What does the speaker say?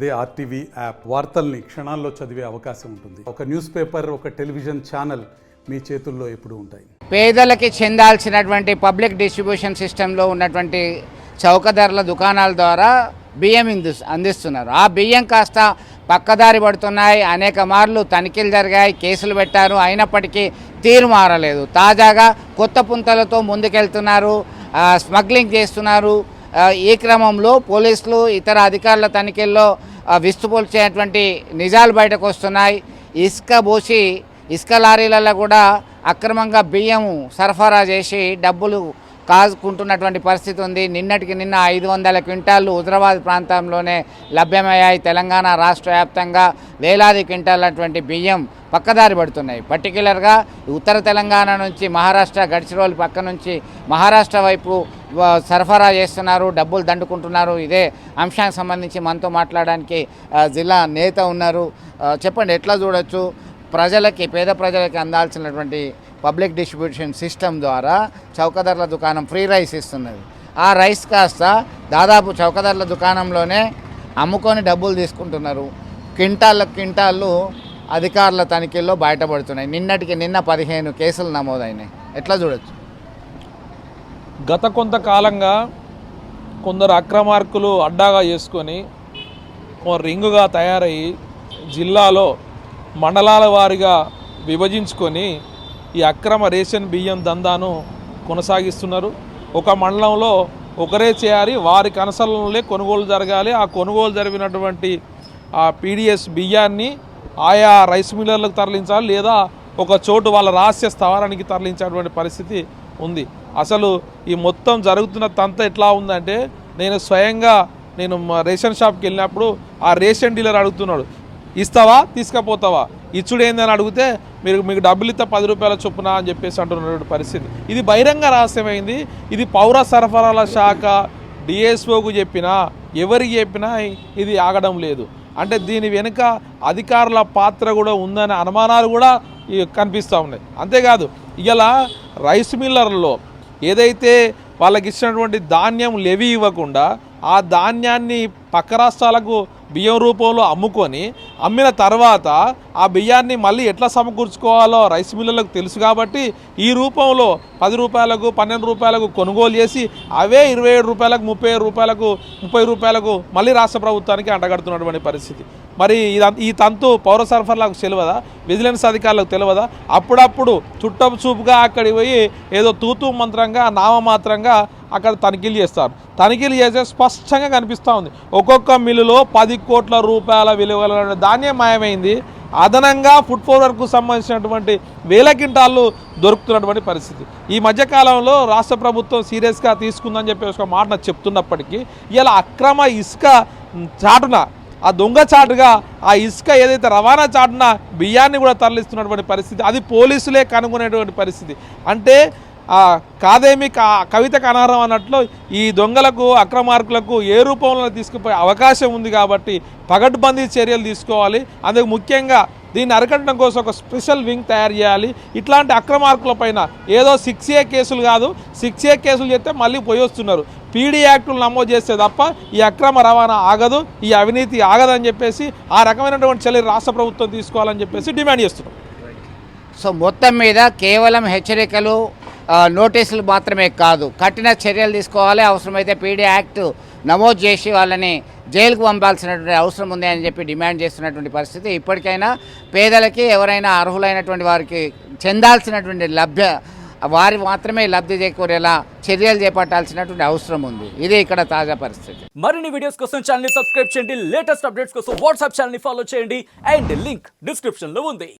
అదే RTV app వార్తల్ని క్షణాల్లో చదివే అవకాశం ఉంటుంది. ఒక న్యూస్ పేపర్, ఒక టెలివిజన్ ఛానల్ మీ చేతుల్లో ఎప్పుడూ ఉంటాయి. పేదలకి చెందాల్సినటువంటి పబ్లిక్ డిస్ట్రిబ్యూషన్ సిస్టంలో ఉన్నటువంటి చౌక ధరల దుకాణాల ద్వారా బియ్యం అందిస్తున్నారు. ఆ బియ్యం కాస్త పక్కదారి పడుతున్నాయి. అనేక మార్లు తనిఖీలు జరిగాయి, కేసులు పెట్టారు. అయినప్పటికీ తీరు మారలేదు. తాజాగా కొత్త పుంతలతో ముందుకెళ్తున్నారు, స్మగ్లింగ్ చేస్తున్నారు. ఈ క్రమంలో పోలీసులు ఇతర అధికారుల తనిఖీల్లో విస్తుపోల్చేటువంటి నిజాలు బయటకు వస్తున్నాయి. ఇసుక పోసి ఇసుక లారీలలో కూడా అక్రమంగా బియ్యం సరఫరా చేసి డబ్బులు కాచుకుంటున్నటువంటి పరిస్థితి ఉంది. నిన్నటికి నిన్న 500 క్వింటాళ్ళు హుజరాబాద్ ప్రాంతంలోనే లభ్యమయ్యాయి. తెలంగాణ రాష్ట్ర వ్యాప్తంగా వేలాది క్వింటాలటువంటి బియ్యం పక్కదారి పడుతున్నాయి. పర్టిక్యులర్గా ఉత్తర తెలంగాణ నుంచి మహారాష్ట్ర గడిచిరోలు పక్క నుంచి మహారాష్ట్ర వైపు సరఫరా చేస్తున్నారు, డబ్బులు దండుకుంటున్నారు. ఇదే అంశానికి సంబంధించి మనతో మాట్లాడడానికి జిల్లా నేత ఉన్నారు. చెప్పండి, ఎట్లా చూడొచ్చు ప్రజలకి, పేద ప్రజలకి అందాల్సినటువంటి పబ్లిక్ డిస్ట్రిబ్యూషన్ సిస్టమ్ ద్వారా చౌకధరల దుకాణం ఫ్రీ రైస్ ఇస్తున్నది. ఆ రైస్ కాస్త దాదాపు చౌకధరల దుకాణంలోనే అమ్ముకొని డబ్బులు తీసుకుంటున్నారు. క్వింటాళ్ళు అధికారుల తనిఖీల్లో బయటపడుతున్నాయి. నిన్నటికి నిన్న 15 కేసులు నమోదైనాయి. ఎట్లా చూడొచ్చు? గత కొంతకాలంగా కొందరు అక్రమార్కులు అడ్డాగా చేసుకొని రింగుగా తయారయ్యి జిల్లాలో మండలాల వారీగా విభజించుకొని ఈ అక్రమ రేషన్ బియ్యం దందాను కొనసాగిస్తున్నారు. ఒక మండలంలో ఒకరే చేయాలి, వారి కనసలంలో కొనుగోలు జరగాలి. ఆ కొనుగోలు జరిగినటువంటి ఆ పీడిఎస్ బియ్యాన్ని ఆయా రైస్ మిల్లర్లకు తరలించాలి, లేదా ఒక చోటు వాళ్ళ రహస్య స్థావరానికి తరలించేటువంటి పరిస్థితి ఉంది. అసలు ఈ మొత్తం జరుగుతున్న తంత ఎట్లా ఉందంటే, నేను స్వయంగా రేషన్ షాప్కి వెళ్ళినప్పుడు ఆ రేషన్ డీలర్ అడుగుతున్నాడు, ఇస్తావా తీసుకపోతావా, ఇచ్చుడు ఏందని అడిగితే మీకు డబ్బులు ఇస్తా 10 రూపాయల చొప్పున అని చెప్పేసి అంటున్నటువంటి పరిస్థితి. ఇది బహిరంగ రహస్యమైంది. ఇది పౌర సరఫరాల శాఖ డిఎస్ఓకు చెప్పినా ఎవరికి చెప్పినా ఇది ఆగడం లేదు. అంటే దీని వెనుక అధికారుల పాత్ర కూడా ఉందనే అనుమానాలు కూడా కనిపిస్తూ ఉన్నాయి. అంతేకాదు, ఇలా రైస్ మిల్లర్లలో ఏదైతే వాళ్ళకి ఇచ్చినటువంటి ధాన్యం లెవీ ఇవ్వకుండా ఆ ధాన్యాన్ని పక్క రాష్ట్రాలకు బియ్యం రూపంలో అమ్మిన తర్వాత ఆ బియ్యాన్ని మళ్ళీ ఎట్లా సమకూర్చుకోవాలో రైస్ మిల్లర్లకు తెలుసు. కాబట్టి ఈ రూపంలో 10 రూపాయలకు 12 రూపాయలకు కొనుగోలు చేసి అవే 27 రూపాయలకు 30 రూపాయలకు మళ్ళీ రాష్ట్ర ప్రభుత్వానికి అంటగడుతున్నటువంటి పరిస్థితి. మరి ఈ తంతు పౌర సరఫరాలకు తెలియదా, విజిలెన్స్ అధికారులకు తెలియదా? అప్పుడప్పుడు చుట్టపు చూపుగా అక్కడికి పోయి ఏదో తూతూ మంత్రంగా నామమాత్రంగా అక్కడ తనిఖీలు చేస్తారు. తనిఖీలు చేస్తే స్పష్టంగా కనిపిస్తూ ఉంది, ఒక్కొక్క మిల్లులో 10 కోట్ల రూపాయల విలువ ధాన్యం మాయమైంది. అదనంగా ఫుడ్ ఫోర్వర్డ్కు సంబంధించినటువంటి వేల క్వింటాళ్ళు దొరుకుతున్నటువంటి పరిస్థితి. ఈ మధ్యకాలంలో రాష్ట్ర ప్రభుత్వం సీరియస్గా తీసుకుందని చెప్పి ఒక మాట చెప్తున్నప్పటికీ ఇలా అక్రమ ఇసుక చాటున, ఆ దొంగ చాటుగా ఆ ఇసుక ఏదైతే రవాణా చాటున బియ్యాన్ని కూడా తరలిస్తున్నటువంటి పరిస్థితి, అది పోలీసులే కనుగొనేటువంటి పరిస్థితి. అంటే కాదేమి కవితకు అనర్హం అన్నట్లు ఈ దొంగలకు, అక్రమార్కులకు ఏ రూపంలో తీసుకుపోయే అవకాశం ఉంది. కాబట్టి పగడ్బందీ చర్యలు తీసుకోవాలి. అందుకు ముఖ్యంగా దీన్ని అరికట్టడం కోసం ఒక స్పెషల్ వింగ్ తయారు చేయాలి. ఇట్లాంటి అక్రమార్కుల పైన ఏదో 6A కేసులు కాదు, 6A కేసులు చేస్తే మళ్ళీ పోయి వస్తున్నారు. పీడీ యాక్టులు నమోదు చేస్తే తప్ప ఈ అక్రమ రవాణా ఆగదు, ఈ అవినీతి ఆగదని చెప్పేసి ఆ రకమైనటువంటి చర్యలు రాష్ట్ర ప్రభుత్వం తీసుకోవాలని చెప్పేసి డిమాండ్ చేస్తున్నాం. సో మొత్తం మీద కేవలం హెచ్చరికలు, నోటీసులు మాత్రమే కాదు, కఠిన చర్యలు తీసుకోవాలి. అవసరమైతే పీడీ యాక్ట్ నమోదు చేసి వాళ్ళని జైలుకు పంపాల్సినటువంటి అవసరం ఉంది అని చెప్పి డిమాండ్ చేస్తున్నటువంటి పరిస్థితి. ఇప్పటికైనా పేదలకి, ఎవరైనా అర్హులైనటువంటి వారికి చెందాల్సినటువంటి వారి మాత్రమే లబ్ధి చేకూరేలా చర్యలు చేపట్టాల్సినటువంటి అవసరం ఉంది. ఇది ఇక్కడ తాజా పరిస్థితి. మరిన్ని వీడియోస్ కోసం ఛానల్ ని సబ్స్క్రైబ్ చేయండి, లేటెస్ట్ అప్డేట్స్ కోసం వాట్సాప్ ఛానల్ ని ఫాలో చేయండి, అండ్ లింక్ డిస్క్రిప్షన్ లో ఉంది.